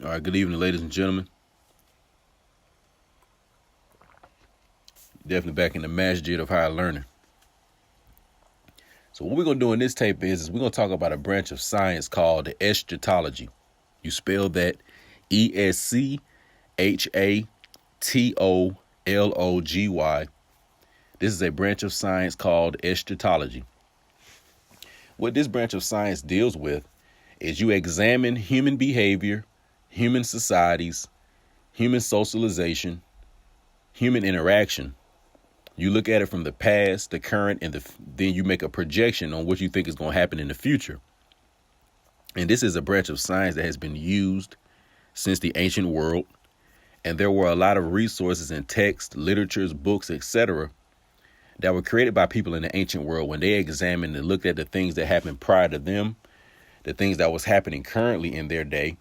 All right, good evening, ladies and gentlemen. Definitely back in the masjid of higher learning. So what we're going to do in this tape is we're going to talk about a branch of science called the eschatology. You spell that eschatology. This is a branch of science called eschatology. What this branch of science deals with is you examine human behavior, human societies, human socialization, human interaction. You look at it from the past, the current, and then you make a projection on what you think is going to happen in the future. And this is a branch of science that has been used since the ancient world. And there were a lot of resources and text, literatures, books, etc. that were created by people in the ancient world when they examined and looked at the things that happened prior to them, the things that was happening currently in their day,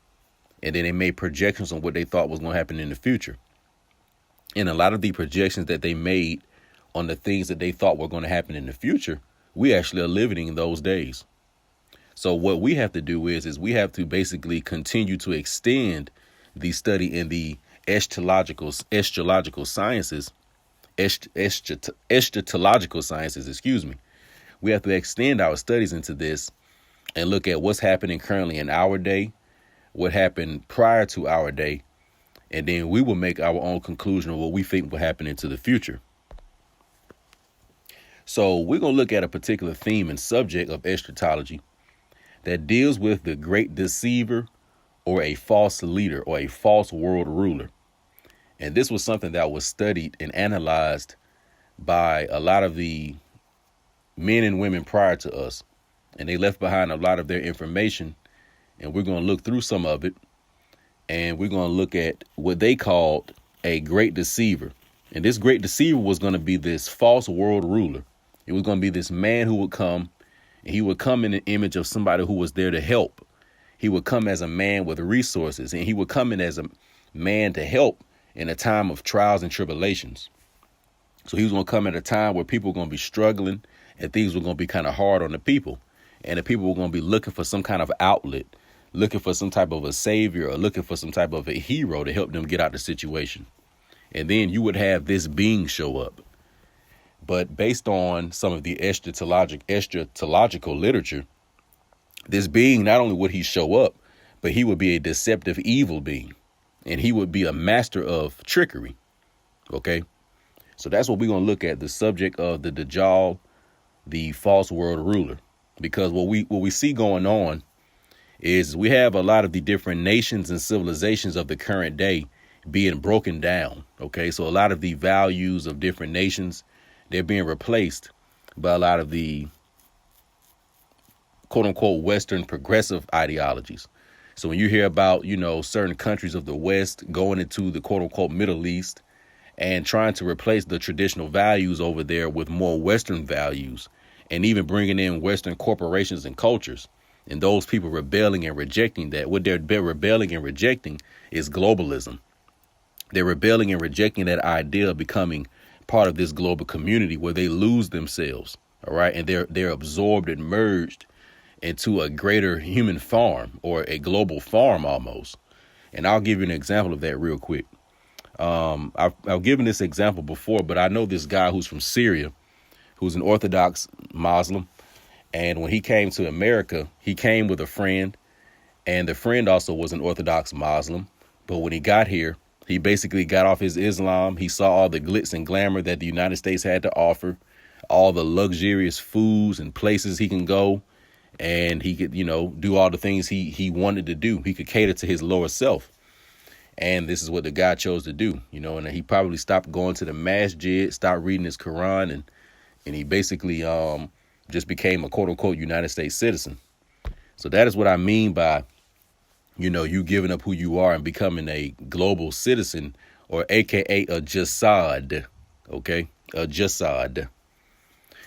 and then they made projections on what they thought was going to happen in the future. And a lot of the projections that they made on the things that they thought were going to happen in the future, we actually are living in those days. So what we have to do is we have to basically continue to extend the study in the eschatological sciences, eschatological sciences, We have to extend our studies into this and look at what's happening currently in our day, what happened prior to our day, and then we will make our own conclusion of what we think will happen into the future. So we're going to look at a particular theme and subject of eschatology that deals with the great deceiver or a false leader or a false world ruler. And this was something that was studied and analyzed by a lot of the men and women prior to us. And they left behind a lot of their information. And we're going to look through some of it. And we're going to look at what they called a great deceiver. And this great deceiver was going to be this false world ruler. It was going to be this man who would come, and he would come in the image of somebody who was there to help. He would come as a man with resources, and he would come in as a man to help in a time of trials and tribulations. So he was going to come at a time where people were going to be struggling and things were going to be kind of hard on the people. And the people were going to be looking for some kind of outlet, looking for some type of a savior or looking for some type of a hero to help them get out of the situation. And then you would have this being show up. But based on some of the eschatological literature, this being, not only would he show up, but he would be a deceptive evil being. And he would be a master of trickery. OK, so that's what we're going to look at, the subject of the Dajjal, the false world ruler, because what we see going on is we have a lot of the different nations and civilizations of the current day being broken down. OK, so a lot of the values of different nations, they're being replaced by a lot of the quote unquote Western progressive ideologies. So when you hear about, certain countries of the West going into the quote unquote Middle East and trying to replace the traditional values over there with more Western values and even bringing in Western corporations and cultures, and those people rebelling and rejecting that, what they're rebelling and rejecting is globalism. They're rebelling and rejecting that idea of becoming part of this global community where they lose themselves. All right. And they're absorbed and merged into a greater human farm or a global farm almost. And I'll give you an example of that real quick. I've given this example before, but I know this guy who's from Syria, who's an Orthodox Muslim. And when he came to America, he came with a friend, and the friend also was an Orthodox Muslim. But when he got here, he basically got off his Islam. He saw all the glitz and glamour that the United States had to offer, all the luxurious foods and places he can go. And he could, do all the things he wanted to do. He could cater to his lower self. And this is what the guy chose to do, and he probably stopped going to the masjid, stopped reading his Quran, and he basically just became a quote unquote United States citizen. So that is what I mean by you giving up who you are and becoming a global citizen, or AKA a Jasad. OK, a Jasad.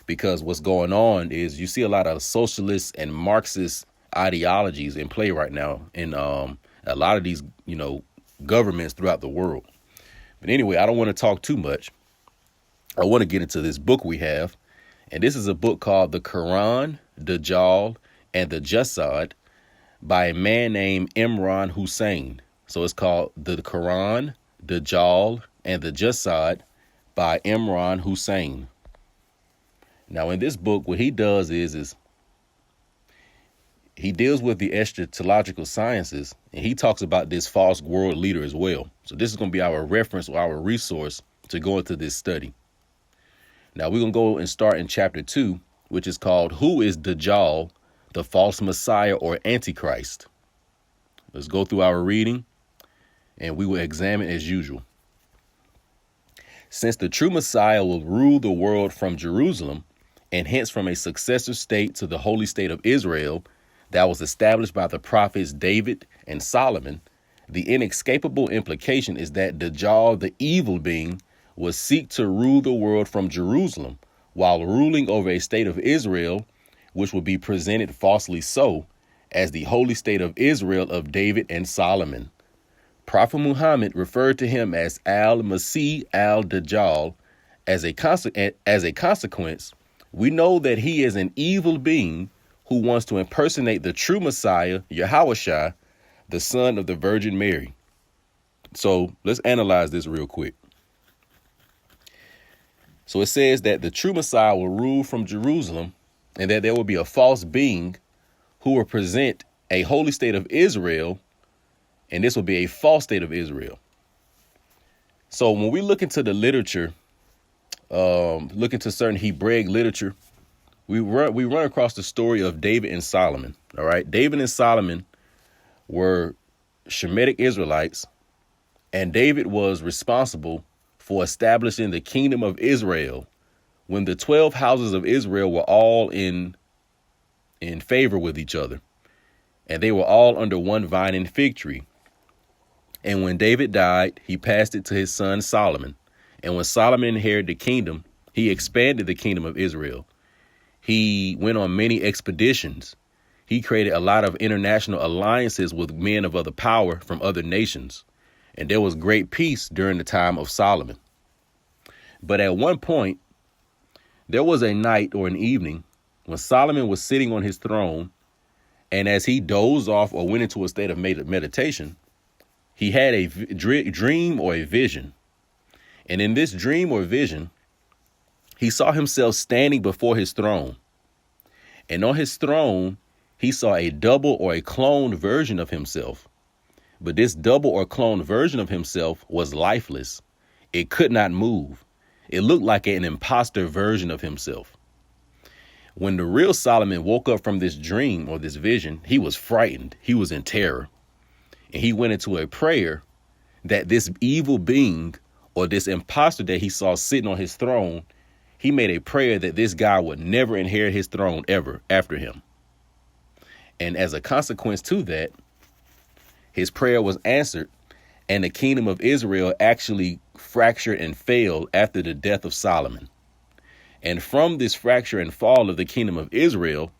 Because what's going on is you see a lot of socialist and Marxist ideologies in play right now in a lot of these, governments throughout the world. But anyway, I don't want to talk too much. I want to get into this book we have. And this is a book called The Quran, Dajjal, and the Jasad by a man named Imran Hussein. So it's called The Quran, Dajjal, and the Jasad by Imran Hussein. Now, in this book, what he does is he deals with the eschatological sciences, and he talks about this false world leader as well. So this is going to be our reference or our resource to go into this study. Now, we're going to go and start in chapter 2, which is called Who is Dajjal, the False Messiah or Antichrist? Let's go through our reading, and we will examine as usual. Since the true Messiah will rule the world from Jerusalem, and hence from a successor state to the holy state of Israel, that was established by the prophets David and Solomon, the inescapable implication is that Dajjal, the evil being, will seek to rule the world from Jerusalem while ruling over a state of Israel, which will be presented falsely so as the holy state of Israel of David and Solomon. Prophet Muhammad referred to him as Al-Masih al-Dajjal. As a consequence, we know that he is an evil being who wants to impersonate the true Messiah, Yahushua, the son of the Virgin Mary. So let's analyze this real quick. So it says that the true Messiah will rule from Jerusalem and that there will be a false being who will present a holy state of Israel, and this will be a false state of Israel. So when we look into the literature, look into certain Hebraic literature, we run across the story of David and Solomon. All right. David and Solomon were Shemitic Israelites, and David was responsible for establishing the kingdom of Israel when the 12 houses of Israel were all in favor with each other, and they were all under one vine and fig tree. And when David died, he passed it to his son Solomon. And when Solomon inherited the kingdom, he expanded the kingdom of Israel. He went on many expeditions. He created a lot of international alliances with men of other power from other nations. And there was great peace during the time of Solomon. But at one point, there was a night or an evening when Solomon was sitting on his throne, and as he dozed off or went into a state of meditation, he had a dream or a vision. And in this dream or vision, he saw himself standing before his throne. And on his throne, he saw a double or a cloned version of himself. But this double or cloned version of himself was lifeless. It could not move. It looked like an imposter version of himself. When the real Solomon woke up from this dream or this vision, he was frightened. He was in terror. And he went into a prayer that this evil being or this imposter that he saw sitting on his throne, he made a prayer that this guy would never inherit his throne ever after him. And as a consequence to that, his prayer was answered, and the kingdom of Israel actually fractured and failed after the death of Solomon. And from this fracture and fall of the kingdom of Israel,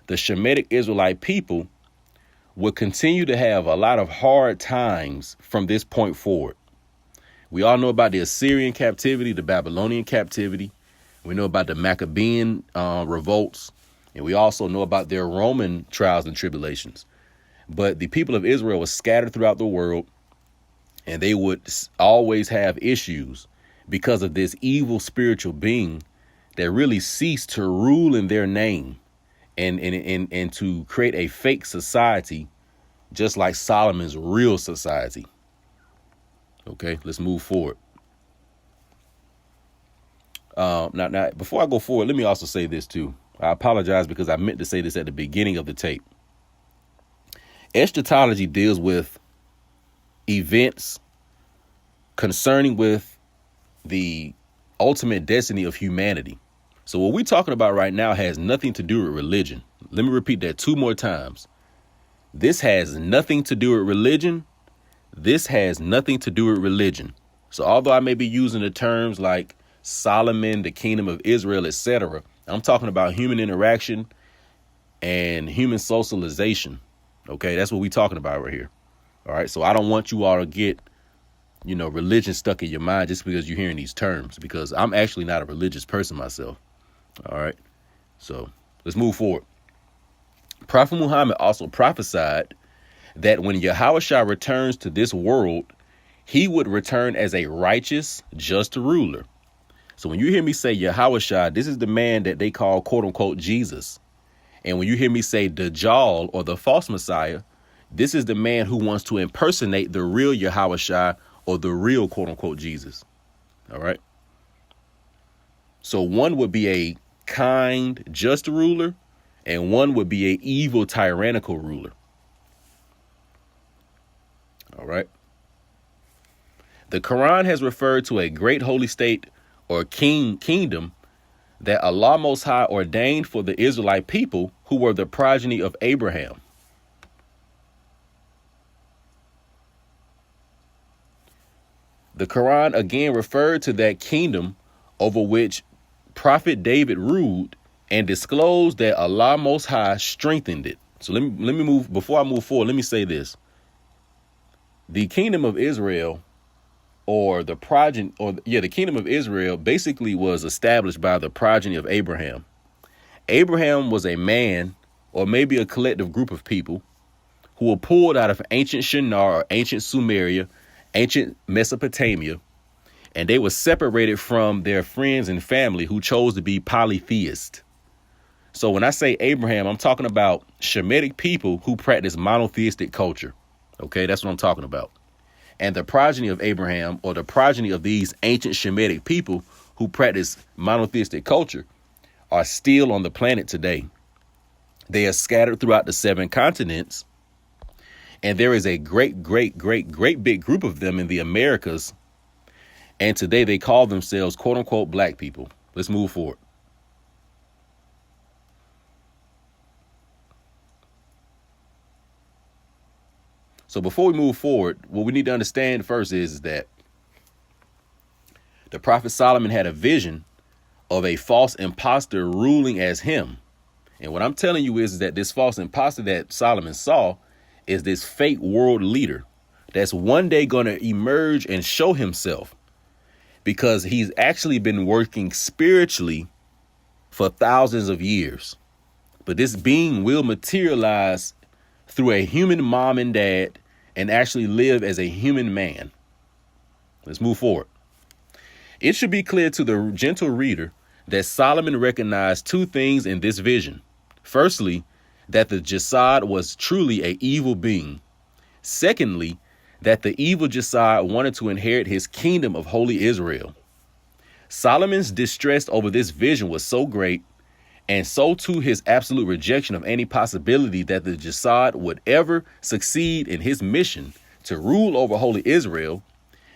the Shemitic Israelite people would continue to have a lot of hard times from this point forward. We all know about the Assyrian captivity, the Babylonian captivity. We know about the Maccabean revolts, and we also know about their Roman trials and tribulations. But the people of Israel were scattered throughout the world, and they would always have issues because of this evil spiritual being that really ceased to rule in their name and to create a fake society, just like Solomon's real society. Okay, let's move forward. Now, before I go forward, let me also say this too. I apologize because I meant to say this at the beginning of the tape. Eschatology deals with events concerning with the ultimate destiny of humanity. So what we're talking about right now has nothing to do with religion. Let me repeat that 2 more times. This has nothing to do with religion. This has nothing to do with religion. So although I may be using the terms like Solomon, the kingdom of Israel, etc., I'm talking about human interaction and human socialization. OK, that's what we're talking about right here. All right. So I don't want you all to get, religion stuck in your mind just because you're hearing these terms, because I'm actually not a religious person myself. All right. So let's move forward. Prophet Muhammad also prophesied that when Yahushua returns to this world, he would return as a righteous, just ruler. So when you hear me say Yahushua, this is the man that they call, quote unquote, Jesus. And when you hear me say Dajjal, or the false Messiah, this is the man who wants to impersonate the real Yahushua, or the real, quote unquote, Jesus. All right. So one would be a kind, just ruler, and one would be an evil, tyrannical ruler. All right. The Quran has referred to a great holy state or kingdom that Allah Most High ordained for the Israelite people who were the progeny of Abraham. The Quran again referred to that kingdom over which Prophet David ruled and disclosed that Allah Most High strengthened it. So let me move, before I move forward, let me say this. The kingdom of Israel, or the kingdom of Israel basically was established by the progeny of Abraham. Abraham was a man, or maybe a collective group of people, who were pulled out of ancient Shinar, or ancient Sumeria, ancient Mesopotamia, and they were separated from their friends and family who chose to be polytheist. So when I say Abraham, I'm talking about Shemitic people who practice monotheistic culture. Okay, that's what I'm talking about. And the progeny of Abraham, or the progeny of these ancient Shemitic people who practice monotheistic culture, are still on the planet today. They are scattered throughout the 7 continents. And there is a great big group of them in the Americas. And today they call themselves, quote unquote, black people. Let's move forward. So before we move forward, what we need to understand first is that the Prophet Solomon had a vision of a false imposter ruling as him. And what I'm telling you is that this false imposter that Solomon saw is this fake world leader that's one day going to emerge and show himself, because he's actually been working spiritually for thousands of years. But this being will materialize through a human mom and dad and actually live as a human man. Let's move forward. It should be clear to the gentle reader that Solomon recognized 2 things in this vision. Firstly, that the Jasad was truly an evil being. Secondly, that the evil Jasad wanted to inherit his kingdom of holy Israel. Solomon's distress over this vision was so great, and so too his absolute rejection of any possibility that the Jasad would ever succeed in his mission to rule over holy Israel,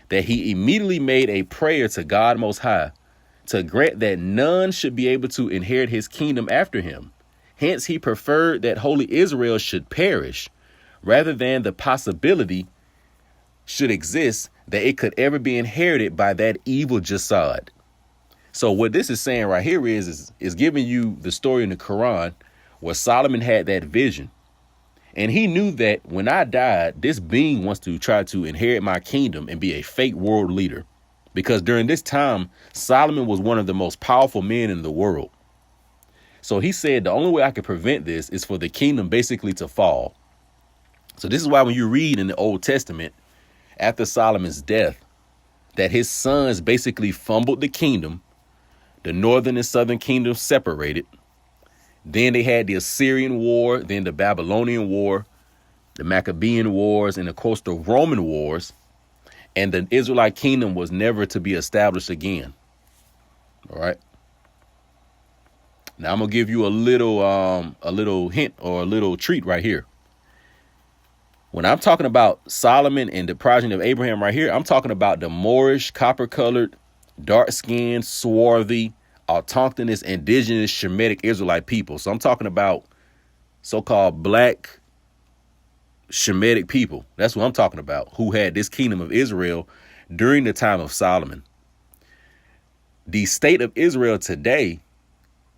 that he immediately made a prayer to God Most High to grant that none should be able to inherit his kingdom after him. Hence, he preferred that holy Israel should perish rather than the possibility should exist that it could ever be inherited by that evil Jasad. So what this is saying right here is giving you the story in the Quran where Solomon had that vision. And he knew that when I died, this being wants to try to inherit my kingdom and be a fake world leader. Because during this time, Solomon was one of the most powerful men in the world. So he said the only way I could prevent this is for the kingdom basically to fall. So this is why when you read in the Old Testament, after Solomon's death, that his sons basically fumbled the kingdom. The northern and southern kingdoms separated. Then they had the Assyrian war, then the Babylonian war, the Maccabean wars, and of course the Roman wars. And the Israelite kingdom was never to be established again. All right. Now I'm gonna give you a little hint or a little treat right here. When I'm talking about Solomon and the progeny of Abraham right here, I'm talking about the Moorish, copper-colored, dark-skinned, swarthy, autochthonous, indigenous, Shemitic Israelite people. So I'm talking about so-called black Shemitic people. That's what I'm talking about, who had this kingdom of Israel during the time of Solomon. The state of Israel today,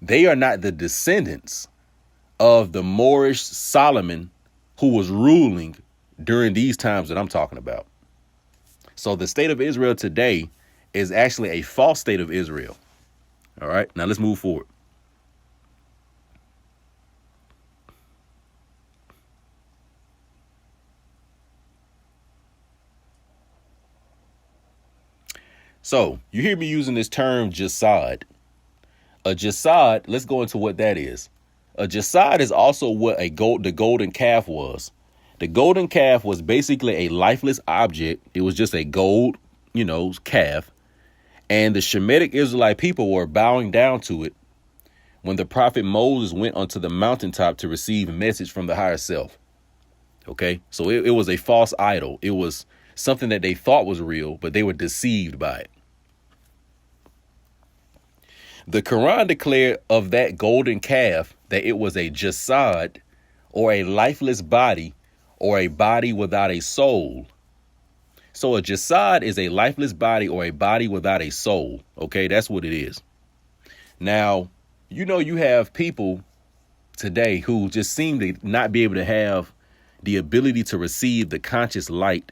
they are not the descendants of the Moorish Solomon who was ruling during these times that I'm talking about. So the state of Israel today is actually a false state of Israel. All right, now let's move forward. So you hear me using this term jasad. A jasad, let's go into what that is. A jasad is also what the golden calf was. The golden calf was basically a lifeless object. It was just a gold, calf. And the Shemitic Israelite people were bowing down to it when the prophet Moses went onto the mountaintop to receive a message from the higher self. Okay, so it was a false idol. It was something that they thought was real, but they were deceived by it. The Quran declared of that golden calf that it was a jasad, or a lifeless body, or a body without a soul. So a jasad is a lifeless body or a body without a soul. Okay, that's what it is. Now, you have people today who just seem to not be able to have the ability to receive the conscious light.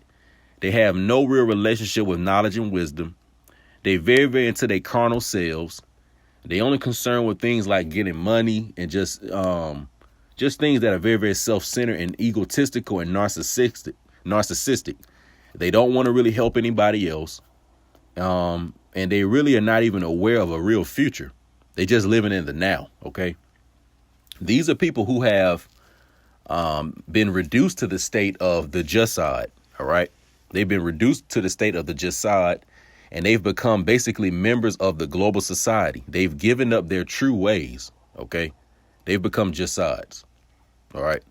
They have no real relationship with knowledge and wisdom. They're very, very into their carnal selves. They only concerned with things like getting money and just things that are very, very self-centered and egotistical and narcissistic. They don't want to really help anybody else. And they really are not even aware of a real future. They just living in the now. OK, these are people who have been reduced to the state of the jasad. All right. They've been reduced to the state of the jasad, and they've become basically members of the global society. They've given up their true ways. OK, they've become jasads. All right.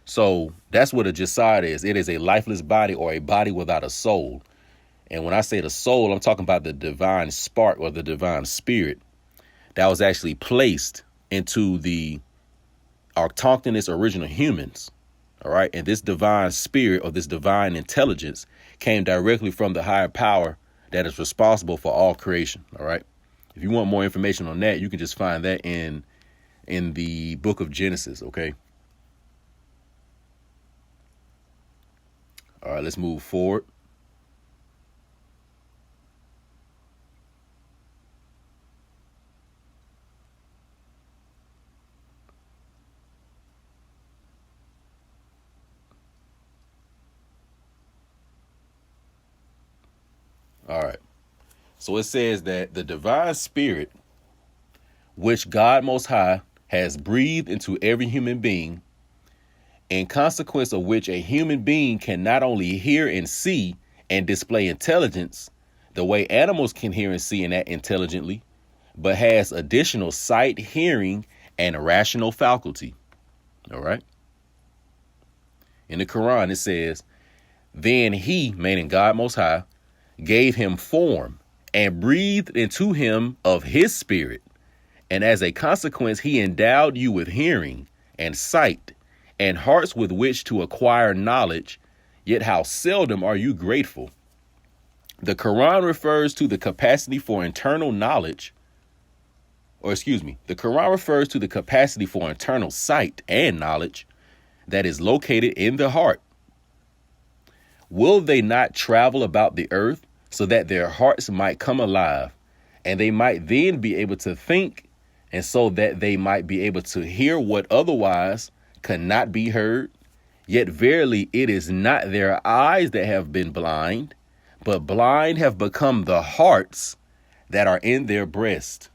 So that's what a jasad is. It is a lifeless body or a body without a soul. And when I say the soul, I'm talking about the divine spark or the divine spirit that was actually placed into the autochthonous original humans. All right. And this divine spirit or this divine intelligence came directly from the higher power that is responsible for all creation. All right. If you want more information on that, you can just find that in the book of Genesis. OK. All right, let's move forward. All right. So it says that the divine spirit, which God Most High has breathed into every human being, in consequence of which a human being can not only hear and see and display intelligence the way animals can hear and see and act intelligently, but has additional sight, hearing, and rational faculty. All right. In the Quran, it says, then he, meaning God Most High, gave him form and breathed into him of his spirit. And as a consequence, he endowed you with hearing and sight and hearts with which to acquire knowledge, yet how seldom are you grateful? The Quran refers to the capacity for internal knowledge, the Quran refers to the capacity for internal sight and knowledge that is located in the heart. Will they not travel about the earth so that their hearts might come alive, and they might then be able to think, and so that they might be able to hear what otherwise cannot be heard? Yet verily it is not their eyes that have been blind, but blind have become the hearts that are in their breast.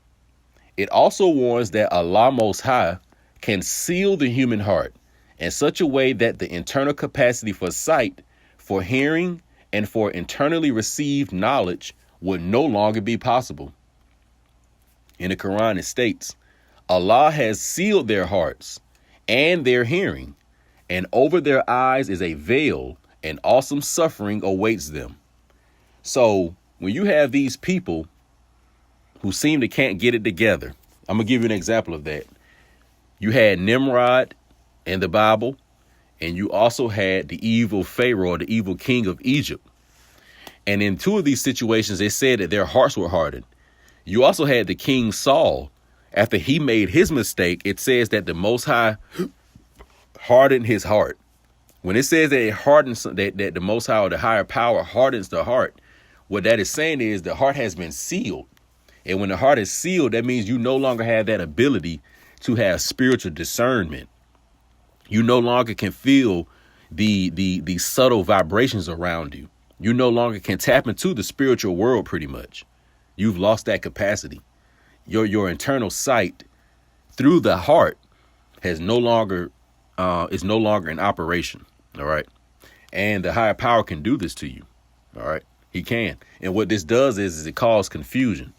It also warns that Allah Most High can seal the human heart in such a way that the internal capacity for sight, for hearing, and for internally received knowledge would no longer be possible. In the Quran, it states, Allah has sealed their hearts and their hearing, and over their eyes is a veil, and awesome suffering awaits them. So when you have these people who seem to can't get it together, I'm going to give you an example of that. You had Nimrod in the Bible, and you also had the evil Pharaoh, or the evil king of Egypt. And in two of these situations, they said that their hearts were hardened. You also had the king Saul. After he made his mistake, it says that the Most High hardened his heart. When it says that it hardens, that the Most High or the higher power hardens the heart, what that is saying is the heart has been sealed. And when the heart is sealed, that means you no longer have that ability to have spiritual discernment. You no longer can feel the subtle vibrations around you. You no longer can tap into the spiritual world pretty much. You've lost that capacity. Your internal sight through the heart has no longer is no longer in operation. All right. And the higher power can do this to you. All right. He can. And what this does is it causes confusion.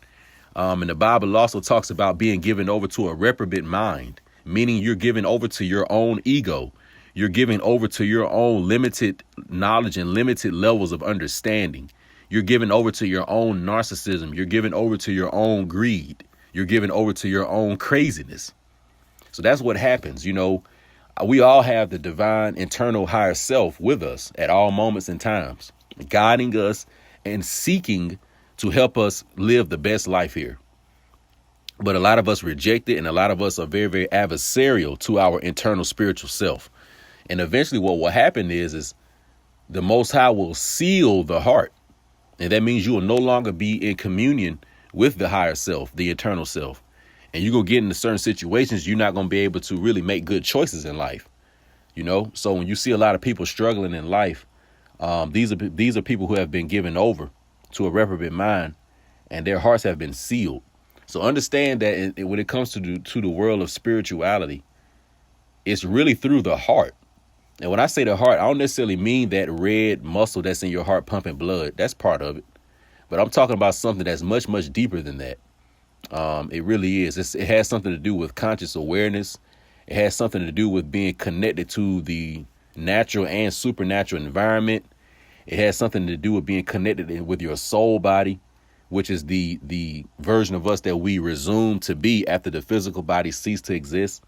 And the Bible also talks about being given over to a reprobate mind, meaning you're given over to your own ego. You're giving over to your own limited knowledge and limited levels of understanding. You're given over to your own narcissism. You're given over to your own greed. You're given over to your own craziness. So that's what happens. You know, we all have the divine internal higher self with us at all moments and times, guiding us and seeking to help us live the best life here. But a lot of us reject it, and a lot of us are very, very adversarial to our internal spiritual self. And eventually what will happen is the Most High will seal the heart. And that means you will no longer be in communion with the higher self, the eternal self. And you're going to get into certain situations you're not going to be able to really make good choices in life. You know, so when you see a lot of people struggling in life, these are people who have been given over to a reprobate mind, and their hearts have been sealed. So understand that when it comes to the world of spirituality, it's really through the heart. And when I say the heart, I don't necessarily mean that red muscle that's in your heart pumping blood. That's part of it. But I'm talking about something that's much, much deeper than that. It really is. It has something to do with conscious awareness. It has something to do with being connected to the natural and supernatural environment. It has something to do with being connected with your soul body, which is the version of us that we resume to be after the physical body ceased to exist.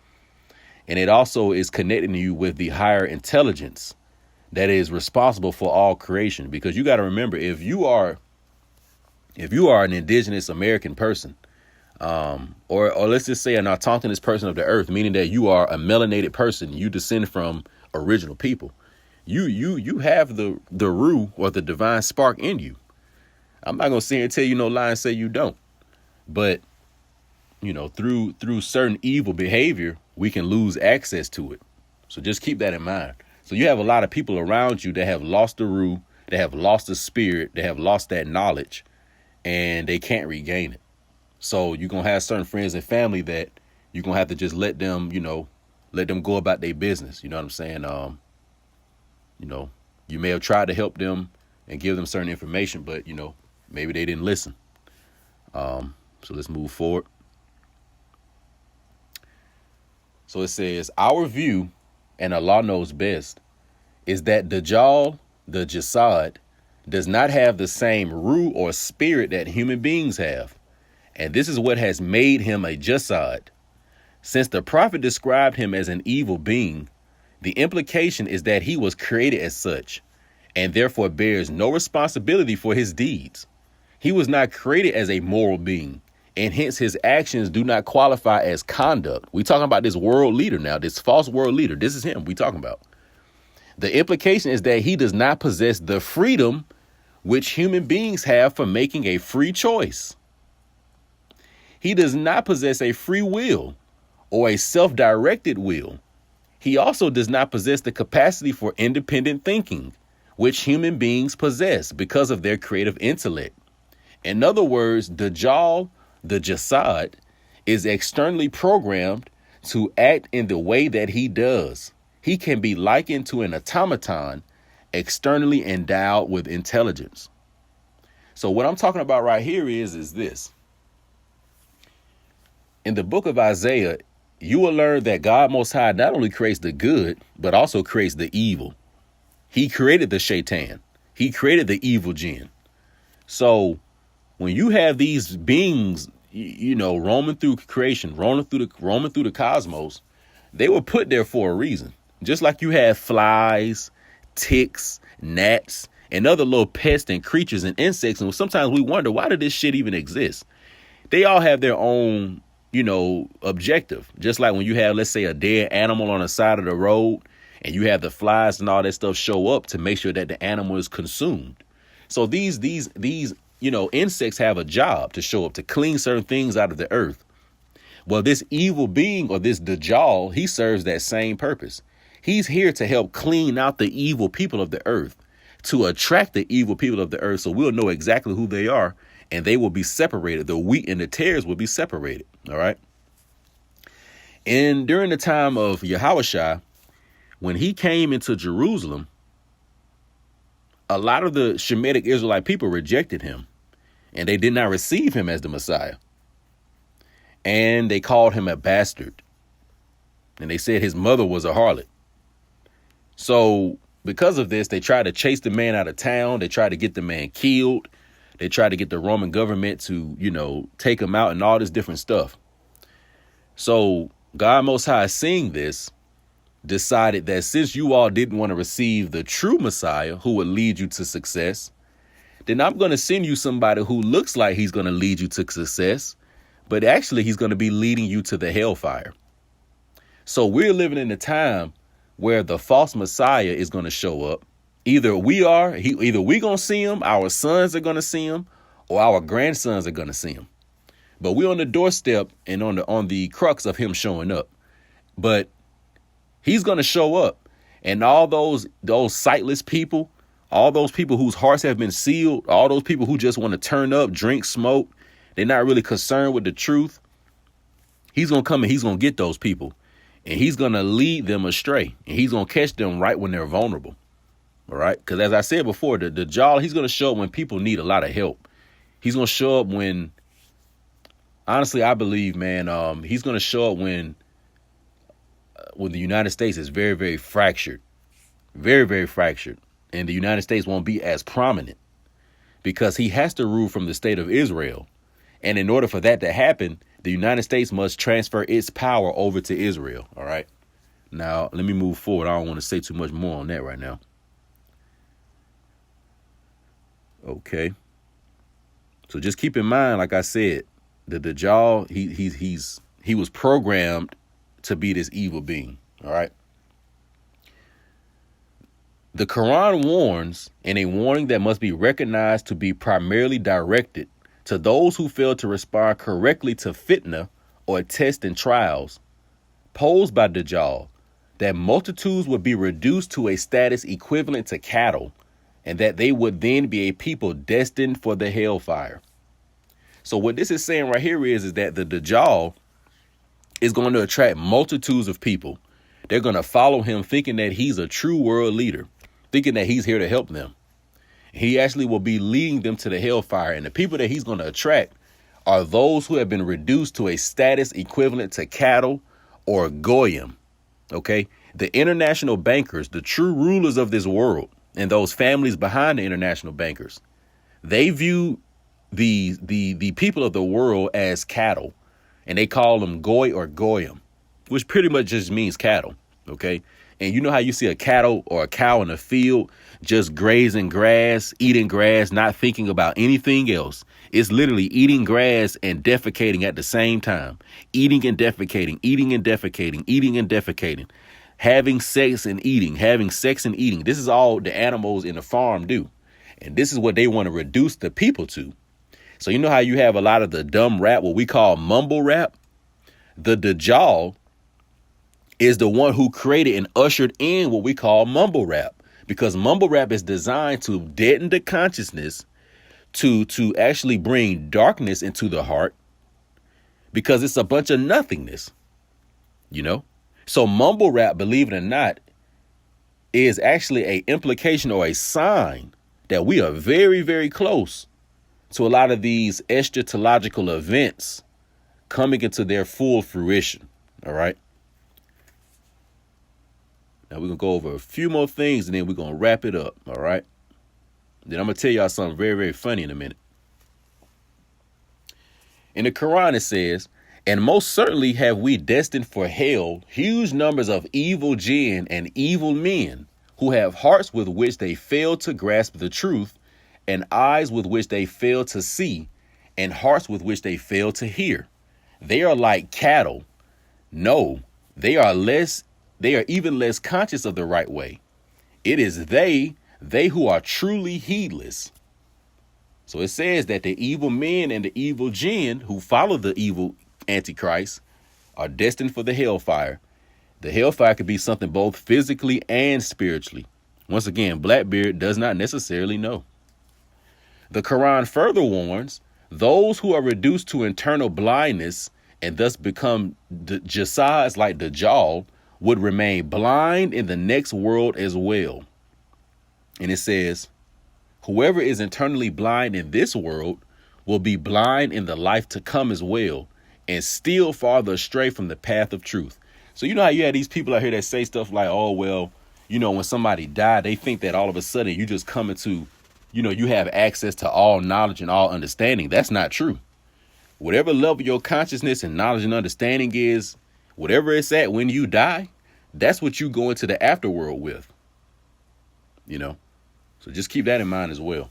And it also is connecting you with the higher intelligence that is responsible for all creation. Because you got to remember, if you are an indigenous American person, or let's just say an autochthonous person of the earth, meaning that you are a melanated person, you descend from original people, you have the Ru or the divine spark in you. I'm not going to sit here and tell you no lie and say you don't. But, you know, through certain evil behavior, we can lose access to it. So just keep that in mind. So you have a lot of people around you that have lost the Ru, that have lost the spirit, that have lost that knowledge, and they can't regain it. So you're going to have certain friends and family that you're going to have to just let them go about their business. You know what I'm saying? You know, you may have tried to help them and give them certain information, but, you know, maybe they didn't listen. So let's move forward. So it says, our view, and Allah knows best, is that Dajjal, the Jasad, does not have the same Ru or spirit that human beings have. And this is what has made him a Jasad. Since the prophet described him as an evil being, the implication is that he was created as such, and therefore bears no responsibility for his deeds. He was not created as a moral being, and hence his actions do not qualify as conduct. We're talking about this world leader now, this false world leader. This is him we're talking about. The implication is that he does not possess the freedom which human beings have for making a free choice. He does not possess a free will or a self-directed will. He also does not possess the capacity for independent thinking, which human beings possess because of their creative intellect. In other words, Dajjal, the Jasad, is externally programmed to act in the way that he does. He can be likened to an automaton externally endowed with intelligence. So what I'm talking about right here is this. In the book of Isaiah, you will learn that God Most High not only creates the good, but also creates the evil. He created the shaitan. He created the evil jinn. So when you have these beings, you know, roaming through creation, roaming through the cosmos, they were put there for a reason. Just like you have flies, ticks, gnats, and other little pests and creatures and insects. And sometimes we wonder, why did this shit even exist? They all have their own, you know, objective. Just like when you have, let's say, a dead animal on the side of the road and you have the flies and all that stuff show up to make sure that the animal is consumed. So these, you know, insects have a job to show up to clean certain things out of the earth. Well, this evil being or this Dajjal, he serves that same purpose. He's here to help clean out the evil people of the earth, to attract the evil people of the earth, so we'll know exactly who they are, and they will be separated. The wheat and the tares will be separated. All right. And during the time of Yahushua, when he came into Jerusalem, a lot of the Shemitic Israelite people rejected him, and they did not receive him as the Messiah. And they called him a bastard. And they said his mother was a harlot. So because of this, they tried to chase the man out of town. They tried to get the man killed. They tried to get the Roman government to, take him out and all this different stuff. So God Most High, seeing this, decided that since you all didn't want to receive the true Messiah who would lead you to success, then I'm going to send you somebody who looks like he's going to lead you to success, but actually he's going to be leading you to the hellfire. So we're living in a time where the false Messiah is going to show up. Either we're going to see him, our sons are going to see him, or our grandsons are going to see him. But we're on the doorstep and on the crux of him showing up. But he's going to show up, and all those sightless people, all those people whose hearts have been sealed, all those people who just want to turn up, drink, smoke, they're not really concerned with the truth. He's going to come and he's going to get those people, and he's going to lead them astray, and he's going to catch them right when they're vulnerable. All right. Because as I said before, the Dajjal, he's going to show up when people need a lot of help. He's going to show up when, honestly, I believe, man, he's going to show up when the United States is very, very fractured, very, very fractured. And the United States won't be as prominent because he has to rule from the state of Israel. And in order for that to happen, the United States must transfer its power over to Israel. All right. Now, let me move forward. I don't want to say too much more on that right now. OK. So just keep in mind, like I said, the Dajjal, he was programmed to be this evil being. All right. The Quran warns, in a warning that must be recognized to be primarily directed to those who fail to respond correctly to fitna or test and trials posed by Dajjal, that multitudes would be reduced to a status equivalent to cattle, and that they would then be a people destined for the hellfire. So what this is saying right here is that the Dajjal is going to attract multitudes of people. They're going to follow him thinking that he's a true world leader, thinking that he's here to help them. He actually will be leading them to the hellfire. And the people that he's going to attract are those who have been reduced to a status equivalent to cattle or goyim. OK, the international bankers, the true rulers of this world, and those families behind the international bankers, they view the people of the world as cattle, and they call them goy or goyim, which pretty much just means cattle. OK, and you know how you see a cattle or a cow in a field just grazing grass, eating grass, not thinking about anything else. It's literally eating grass and defecating at the same time, eating and defecating, eating and defecating, eating and defecating, having sex and eating, having sex and eating. This is all the animals in the farm do. And this is what they want to reduce the people to. So you know how you have a lot of the dumb rap, what we call mumble rap? The Dajjal is the one who created and ushered in what we call mumble rap, because mumble rap is designed to deaden the consciousness, to actually bring darkness into the heart, because it's a bunch of nothingness, So mumble rap, believe it or not, is actually a implication or a sign that we are very, very close to a lot of these eschatological events coming into their full fruition. All right. Now we're going to go over a few more things and then we're going to wrap it up. All right. Then I'm going to tell y'all something very, very funny in a minute. In the Quran, it says, and most certainly have we destined for hell huge numbers of evil jinn and evil men who have hearts with which they fail to grasp the truth, and eyes with which they fail to see, and hearts with which they fail to hear. They are like cattle. No, they are even less conscious of the right way. It is they who are truly heedless. So it says that the evil men and the evil jinn who follow the evil Antichrist are destined for the hellfire. The hellfire could be something both physically and spiritually. Once again, Blackbeard does not necessarily know. The Quran further warns those who are reduced to internal blindness and thus become jasads like Dajjal would remain blind in the next world as well. And it says, whoever is internally blind in this world will be blind in the life to come as well, and still farther astray from the path of truth. So you know how you have these people out here that say stuff like, oh, well, you know, when somebody died, they think that all of a sudden you just come into, you know, you have access to all knowledge and all understanding. That's not true. Whatever level your consciousness and knowledge and understanding is, whatever it's at when you die, that's what you go into the afterworld with, you know. So just keep that in mind as well.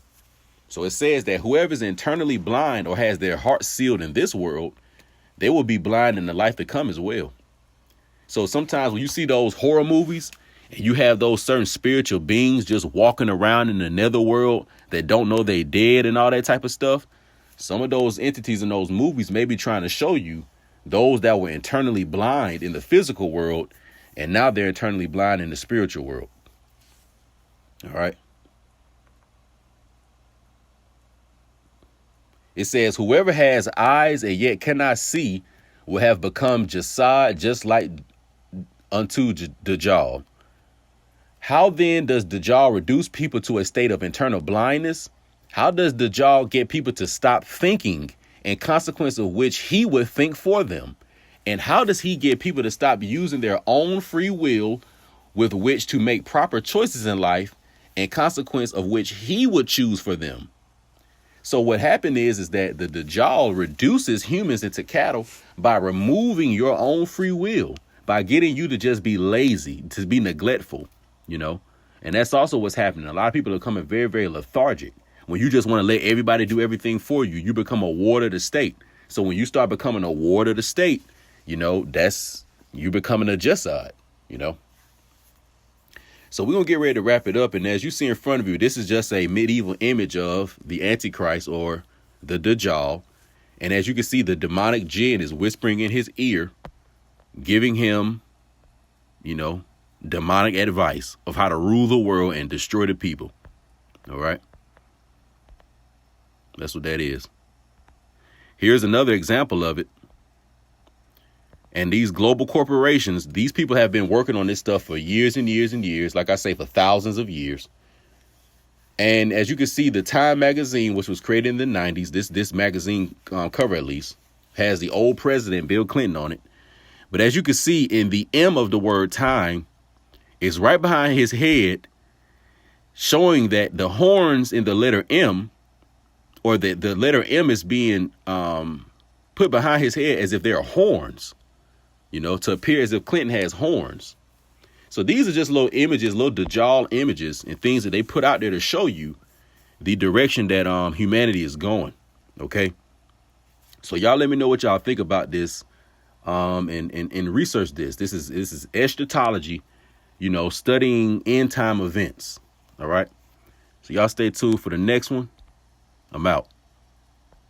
So it says that whoever's internally blind or has their heart sealed in this world, they will be blind in the life to come as well. So sometimes when you see those horror movies and you have those certain spiritual beings just walking around in the netherworld that don't know they dead and all that type of stuff, some of those entities in those movies may be trying to show you those that were internally blind in the physical world, and now they're internally blind in the spiritual world. All right. It says, whoever has eyes and yet cannot see will have become jasad, just like unto Dajjal. How then does Dajjal reduce people to a state of internal blindness? How does Dajjal get people to stop thinking, in consequence of which he would think for them? And how does he get people to stop using their own free will with which to make proper choices in life, in consequence of which he would choose for them? So what happened is that the Dajjal reduces humans into cattle by removing your own free will, by getting you to just be lazy, to be neglectful, you know. And that's also what's happening. A lot of people are becoming very, very lethargic. When you just want to let everybody do everything for you, you become a ward of the state. So when you start becoming a ward of the state, you know, that's you becoming a jasad, you know. So we're going to get ready to wrap it up. And as you see in front of you, this is just a medieval image of the Antichrist or the Dajjal. And as you can see, the demonic jinn is whispering in his ear, giving him, you know, demonic advice of how to rule the world and destroy the people. All right. That's what that is. Here's another example of it. And these global corporations, these people have been working on this stuff for years and years and years. Like I say, for thousands of years. And as you can see, the Time magazine, which was created in the 90s, this magazine cover at least, has the old president, Bill Clinton, on it. But as you can see in the M of the word time, it's right behind his head, showing that the horns in the letter M, or that the letter M is being put behind his head as if they're horns, you know, to appear as if Clinton has horns. So these are just little images, little Dajjal images and things that they put out there to show you the direction that humanity is going. OK, so y'all let me know what y'all think about this and research this. This is eschatology, you know, studying end time events. All right. So y'all stay tuned for the next one. I'm out.